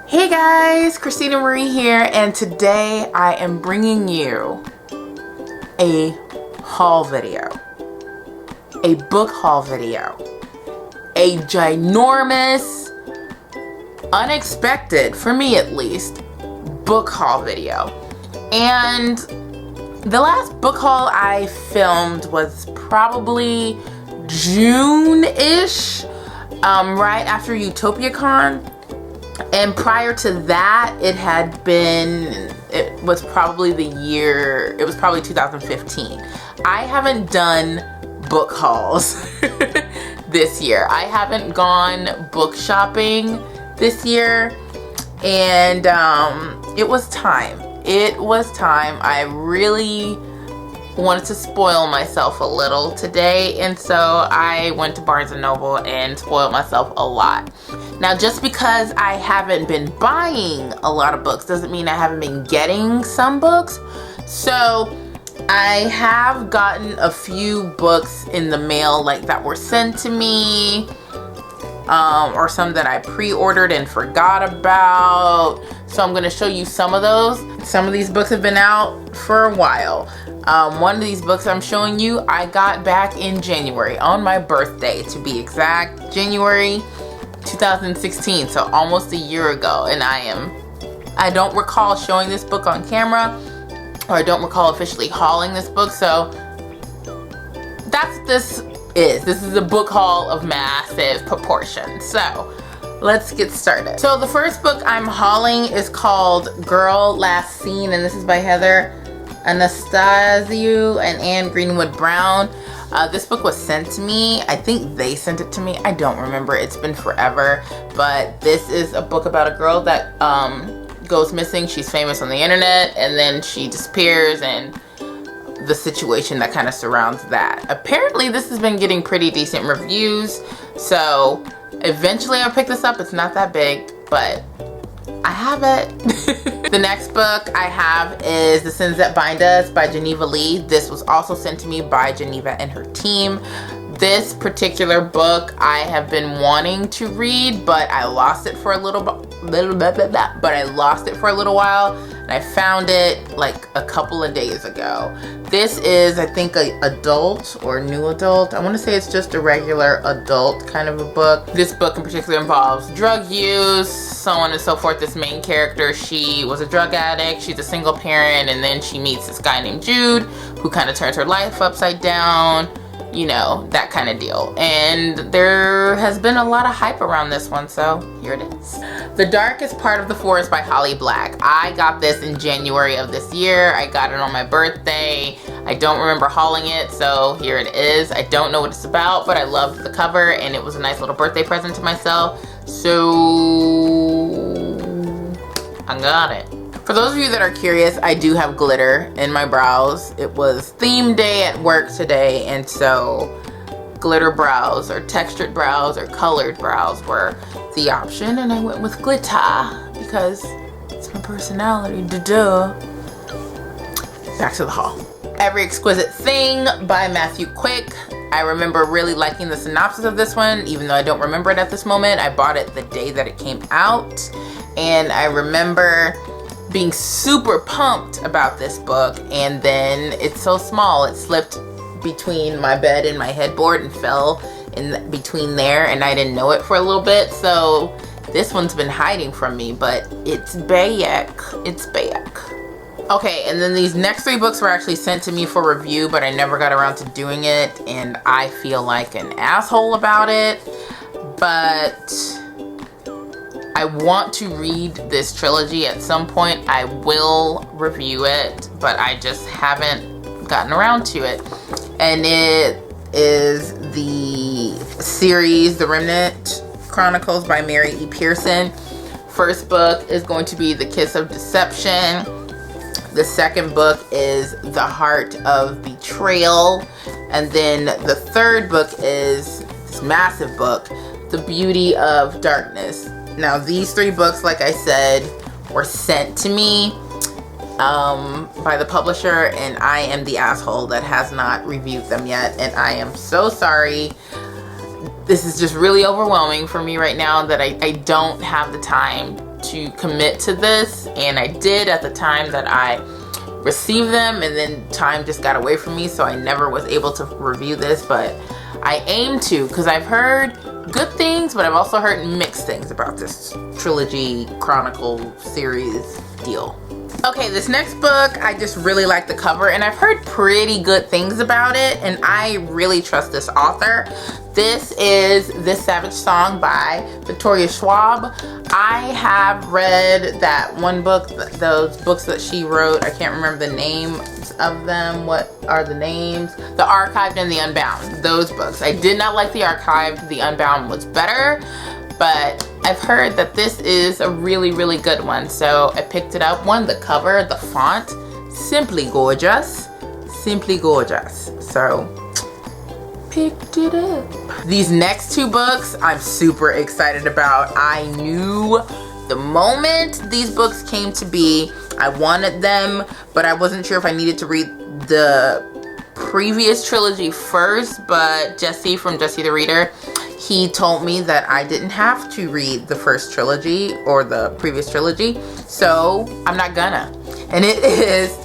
Hey guys, Christina Marie here, and today I am bringing you a haul video, a book haul video, a ginormous, unexpected, for me at least, book haul video. And the last book haul I filmed was probably June-ish, right after UtopiaCon. And prior to that, it was probably 2015. I haven't done book hauls this year. I haven't gone book shopping this year, and it was time. It was time. I really wanted to spoil myself a little today, and so I went to Barnes & Noble and spoiled myself a lot. Now, just because I haven't been buying a lot of books doesn't mean I haven't been getting some books. So I have gotten a few books in the mail, like that were sent to me, or some that I pre-ordered and forgot about. So I'm going to show you some of those. Some of these books have been out for a while. One of these books I'm showing you, I got back in January, on my birthday to be exact, January 2016, so almost a year ago. And I don't recall showing this book on camera, or I don't recall officially hauling this book, so that's what this is. This is a book haul of massive proportions. So let's get started. So the first book I'm hauling is called Girl Last Seen, and this is by Heather Anastasiou and Anne Greenwood Brown. This book was sent to me. I think they sent it to me. I don't remember. It's been forever. But this is a book about a girl that goes missing. She's famous on the internet, and then she disappears, and the situation that kind of surrounds that. Apparently, this has been getting pretty decent reviews. So eventually I'll pick this up. It's not that big, but I have it. The next book I have is The Sins That Bind Us by Geneva Lee. This was also sent to me by Geneva and her team. This particular book I have been wanting to read, but I lost it for a little while, and I found it like a couple of days ago. This is, I think, a adult or new adult. I want to say it's just a regular adult kind of a book. This book in particular involves drug use, so on and so forth. This main character, she was a drug addict, she's a single parent, and then she meets this guy named Jude who kind of turns her life upside down. You know, that kind of deal. And there has been a lot of hype around this one, so here it is. The Darkest Part of the Forest by Holly Black. I got this in January of this year. I got it on my birthday. I don't remember hauling it, so here it is. I don't know what it's about, but I loved the cover, and it was a nice little birthday present to myself, so I got it. For those of you that are curious, I do have glitter in my brows. It was theme day at work today, and so glitter brows or textured brows or colored brows were the option, and I went with glitter because it's my personality. Duh. Back to the haul. Every Exquisite Thing by Matthew Quick. I remember really liking the synopsis of this one, even though I don't remember it at this moment. I bought it the day that it came out, and I remember being super pumped about this book, and then it's so small, it slipped between my bed and my headboard and fell in between there, and I didn't know it for a little bit, so this one's been hiding from me, but it's back. It's back. Okay, and then these next three books were actually sent to me for review, but I never got around to doing it, and I feel like an asshole about it, but I want to read this trilogy at some point. I will review it, but I just haven't gotten around to it. And it is the series, The Remnant Chronicles by Mary E. Pearson. First book is going to be The Kiss of Deception. The second book is The Heart of Betrayal. And then the third book is this massive book, The Beauty of Darkness. Now, these three books, like I said, were sent to me by the publisher, and I am the asshole that has not reviewed them yet, and I am so sorry. This is just really overwhelming for me right now that I don't have the time to commit to this, and I did at the time that I received them, and then time just got away from me, so I never was able to review this, but I aim to, because I've heard good things, but I've also heard mixed things about this trilogy chronicle series deal. Okay, this next book, I just really like the cover, and I've heard pretty good things about it, and I really trust this author. This is This Savage Song by Victoria Schwab. I have read that one book, those books that she wrote. I can't remember the names of them. What are the names? The Archived and the Unbound. Those books. I did not like The Archived. The Unbound was better, but I've heard that this is a really, really good one. So I picked it up. One, the cover, the font, simply gorgeous. Simply gorgeous. So picked it up. These next two books I'm super excited about. I knew the moment these books came to be, I wanted them, but I wasn't sure if I needed to read the previous trilogy first. But Jesse from Jesse the Reader, he told me that I didn't have to read the first trilogy or the previous trilogy, so I'm not gonna. And it is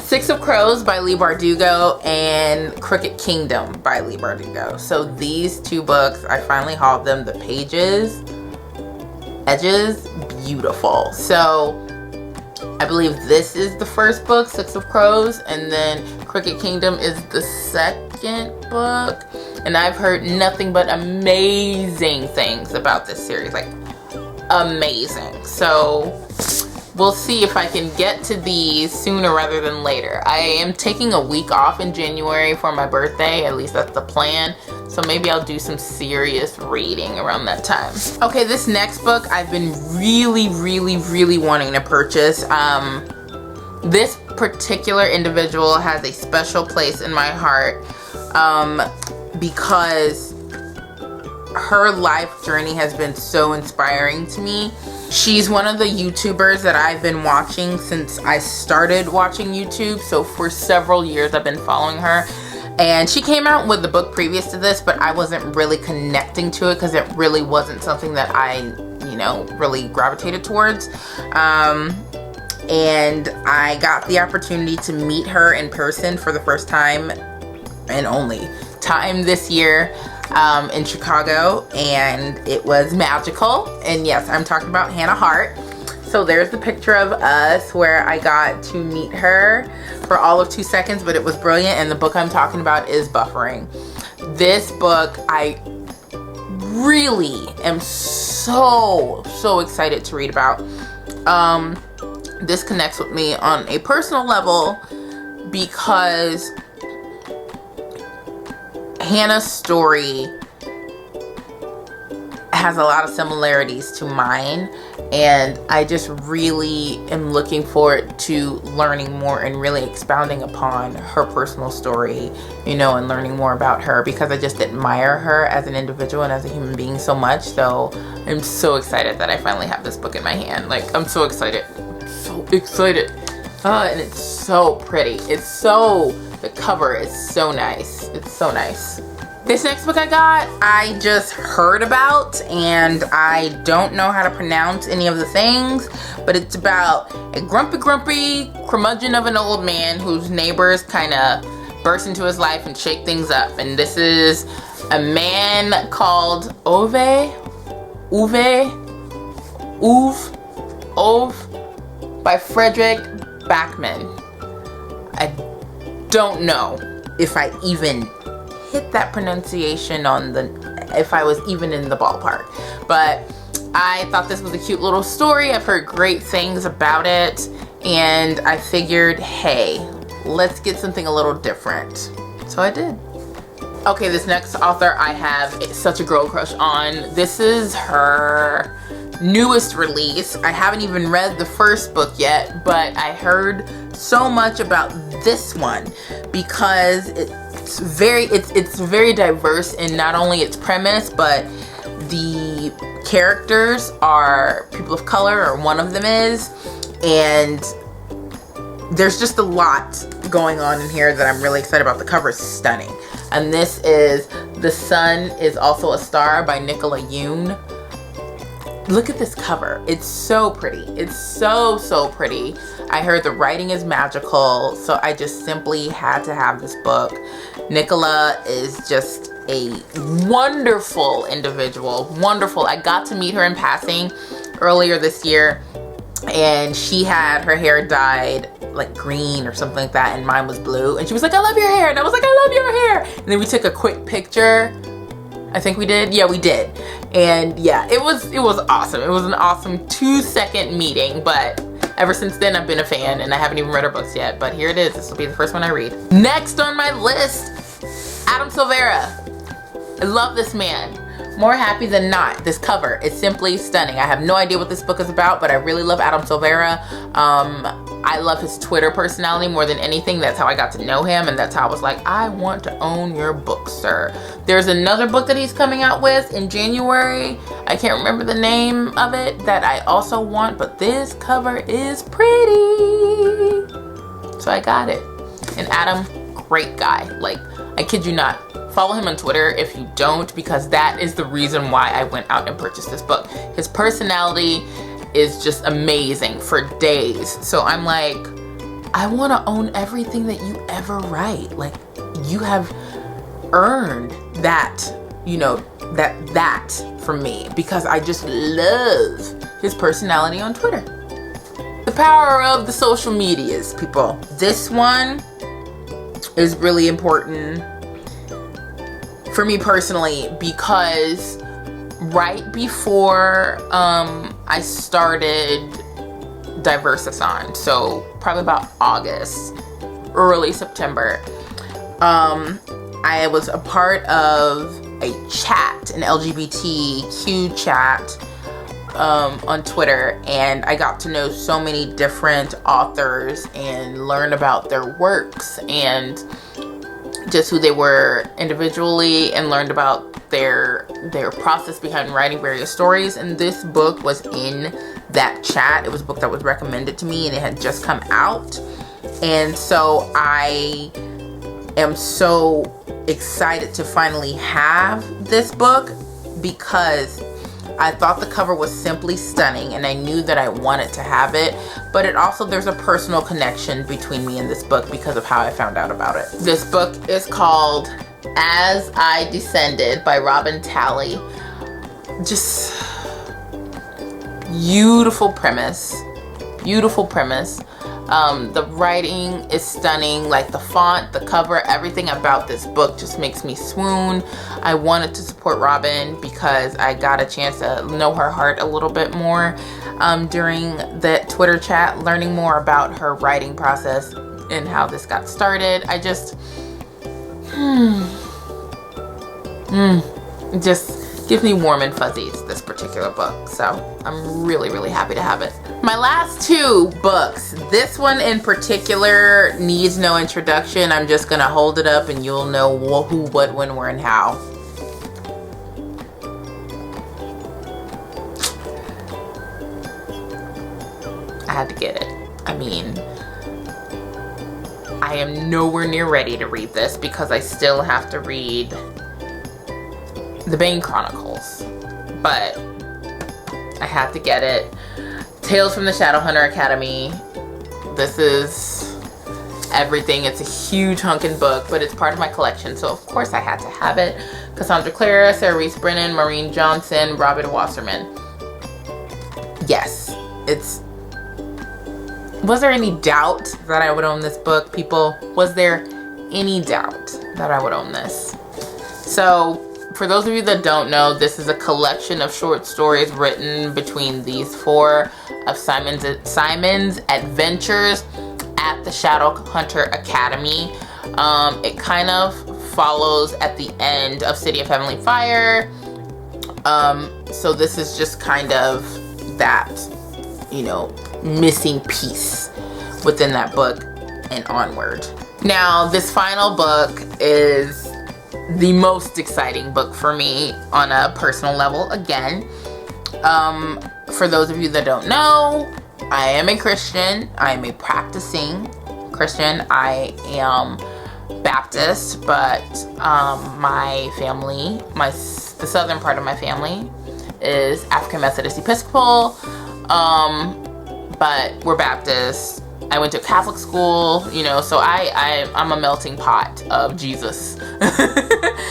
Six of Crows by Leigh Bardugo and Crooked Kingdom by Leigh Bardugo. So these two books, I finally hauled them. The pages, edges, beautiful. So I believe this is the first book, Six of Crows, and then Crooked Kingdom is the second book. And I've heard nothing but amazing things about this series, like amazing. So we'll see if I can get to these sooner rather than later. I am taking a week off in January for my birthday, at least that's the plan. So maybe I'll do some serious reading around that time. Okay, this next book I've been really, really, really wanting to purchase. This particular individual has a special place in my heart because her life journey has been so inspiring to me. She's one of the YouTubers that I've been watching since I started watching YouTube. So for several years I've been following her. And she came out with the book previous to this, but I wasn't really connecting to it because it really wasn't something that I, you know, really gravitated towards. And I got the opportunity to meet her in person for the first time and only time this year in Chicago, and it was magical. And yes, I'm talking about Hannah Hart. So there's the picture of us where I got to meet her for all of 2 seconds, but it was brilliant. And the book I'm talking about is Buffering. This book I really am so excited to read about. This connects with me on a personal level because Hannah's story has a lot of similarities to mine, and I just really am looking forward to learning more and really expounding upon her personal story, you know, and learning more about her because I just admire her as an individual and as a human being so much. So I'm so excited that I finally have this book in my hand. Like, I'm so excited. So excited. And it's so pretty. The cover is so nice. It's so nice. This next book I got, I just heard about, and I don't know how to pronounce any of the things, but it's about a grumpy curmudgeon of an old man whose neighbors kind of burst into his life and shake things up. And this is a man called Ove by Fredrik Backman. I don't know if I even hit that pronunciation if I was even in the ballpark, but I thought this was a cute little story. I've heard great things about it, and I figured, hey, let's get something a little different. So I did. Okay, this next author I have such a girl crush on. This is her newest release. I haven't even read the first book yet, but I heard so much about this one because it's very diverse in not only its premise, but the characters are people of color, or one of them is, and there's just a lot going on in here that I'm really excited about. The cover is stunning. And this is The Sun Is Also a Star by Nicola Yoon. look at this cover. It's so pretty. It's so, so pretty. I heard the writing is magical, so I just simply had to have this book. Nicola is just a wonderful individual. Wonderful. I got to meet her in passing earlier this year, and she had her hair dyed like green or something like that, and mine was blue. And she was like, I love your hair. And I was like, I love your hair. And then we took a quick picture. I think we did. Yeah, we did. And yeah, it was awesome. It was an awesome 2-second meeting, but ever since then I've been a fan, and I haven't even read her books yet, but here it is. This will be the first one I read. Next on my list, Adam Silvera. I love this man. More happy than not. This cover is simply stunning. I have no idea what this book is about, but I really love Adam Silvera. I love his Twitter personality more than anything. That's how I got to know him, and that's how I was like, I want to own your book, sir. There's another book that he's coming out with in January. I can't remember the name of it that I also want, but this cover is pretty. So I got it. And Adam, great guy. Like, I kid you not. Follow him on Twitter if you don't, because that is the reason why I went out and purchased this book. His personality is just amazing for days. So I'm like, I want to own everything that you ever write. Like, you have earned that, you know, that from me, because I just love his personality on Twitter. The power of the social medias, people. This one is really important for me personally, because right before I started Diversathon, so probably about August, early September, I was a part of a chat, an LGBTQ chat on Twitter, and I got to know so many different authors and learn about their works and just who they were individually, and learned about their process behind writing various stories. And this book was in that chat. It was a book that was recommended to me, and it had just come out. And so I am so excited to finally have this book, because I thought the cover was simply stunning, and I knew that I wanted to have it. But it also, there's a personal connection between me and this book because of how I found out about it. This book is called As I Descended by Robin Talley. Just beautiful premise. Beautiful premise. The writing is stunning, like the font, the cover, everything about this book just makes me swoon. I wanted to support Robin because I got a chance to know her heart a little bit more during that Twitter chat, learning more about her writing process and how this got started. I just, just gives me warm and fuzzies, this particular book. So I'm really, really happy to have it. My last two books, this one in particular needs no introduction. I'm just gonna hold it up and you'll know who, what, when, where, and how. I had to get it. I mean, I am nowhere near ready to read this because I still have to read The Bane Chronicles, but I had to get it. Tales from the Shadowhunter Academy. This is everything. It's a huge hunkin' book, but it's part of my collection, so of course I had to have it. Cassandra Clare, Sarah Reese Brennan, Maureen Johnson, Robin Wasserman. Yes, it's... Was there any doubt that I would own this book, people? Was there any doubt that I would own this? So, for those of you that don't know, this is a collection of short stories written between these four of Simon's adventures at the Shadowhunter Academy. It kind of follows at the end of City of Heavenly Fire. So this is just kind of that, you know, missing piece within that book and onward. Now, this final book is the most exciting book for me on a personal level. Again, for those of you that don't know, I am a Christian. I am a practicing Christian. I am Baptist, but my family, the southern part of my family, is African Methodist Episcopal, but we're Baptist. I went to Catholic school, you know, so I'm a melting pot of Jesus.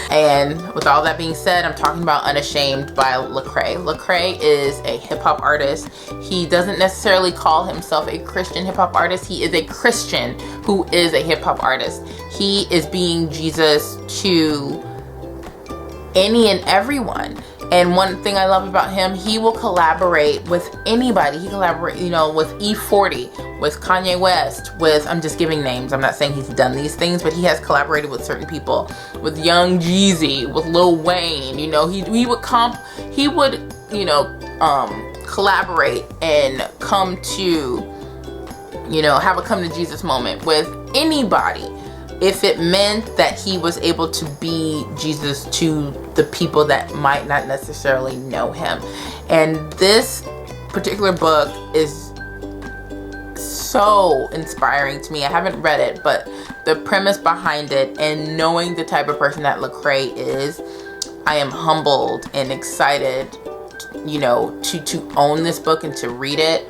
And with all that being said, I'm talking about Unashamed by Lecrae. Lecrae is a hip-hop artist. He doesn't necessarily call himself a Christian hip-hop artist. He is a Christian who is a hip-hop artist. He is being Jesus to any and everyone. And one thing I love about him, he will collaborate with anybody. He collaborate, you know, with E40, with Kanye West, with, I'm just giving names. I'm not saying he's done these things, but he has collaborated with certain people, with Young Jeezy, with Lil Wayne. You know, he would, you know, collaborate and come to, you know, have a come to Jesus moment with anybody, if it meant that he was able to be Jesus to the people that might not necessarily know him. And this particular book is so inspiring to me. I haven't read it, but the premise behind it and knowing the type of person that Lecrae is, I am humbled and excited, you know, to own this book and to read it.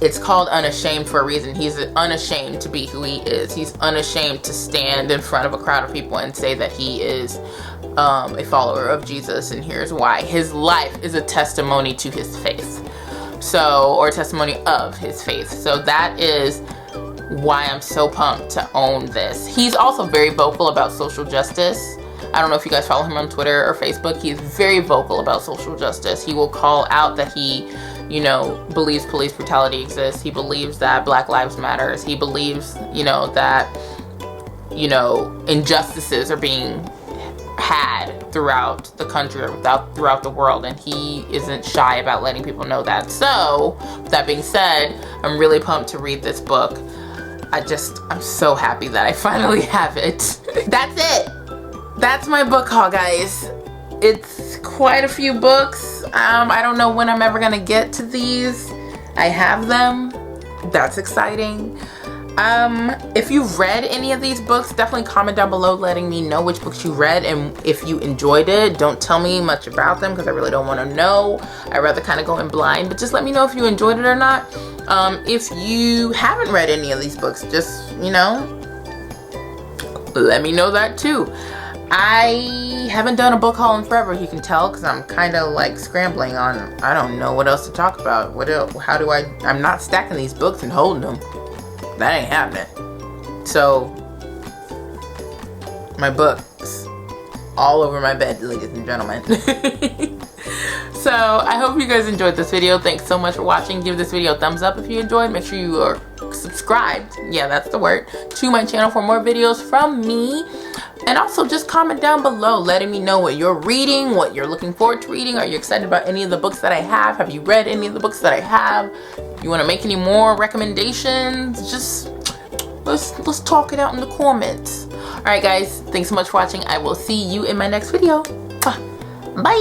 It's called Unashamed for a reason. He's unashamed to be who he is. He's unashamed to stand in front of a crowd of people and say that he is a follower of Jesus, and here's why. His life is a testimony to his faith. So, or testimony of his faith. So that is why I'm so pumped to own this. He's also very vocal about social justice. I don't know if you guys follow him on Twitter or Facebook. He is very vocal about social justice. He will call out that he, you know, believes police brutality exists. He believes that Black Lives Matters. He believes, you know, that, you know, injustices are being had throughout the country or throughout the world, and he isn't shy about letting people know that. So, with that being said, I'm really pumped to read this book. I'm so happy that I finally have it. That's it. That's my book haul, guys. It's quite a few books. I don't know when I'm ever gonna get to these. I have them. That's exciting. If you've read any of these books, definitely comment down below letting me know which books you read and if you enjoyed it. Don't tell me much about them because I really don't want to know. I'd rather kind of go in blind, but just let me know if you enjoyed it or not. If you haven't read any of these books, just, you know, let me know that too. I haven't done a book haul in forever, you can tell, because I'm kind of like scrambling on, I don't know what else to talk about. What else? I'm not stacking these books and holding them. That ain't happening. So, my books all over my bed, ladies and gentlemen. So, I hope you guys enjoyed this video. Thanks so much for watching. Give this video a thumbs up if you enjoyed. Make sure you are subscribed, yeah, that's the word, to my channel for more videos from me. And also just comment down below letting me know what you're reading, what you're looking forward to reading. Are you excited about any of the books that I have? Have you read any of the books that I have? You want to make any more recommendations? Just let's talk it out in the comments. All right, guys, thanks so much for watching. I will see you in my next video. Bye.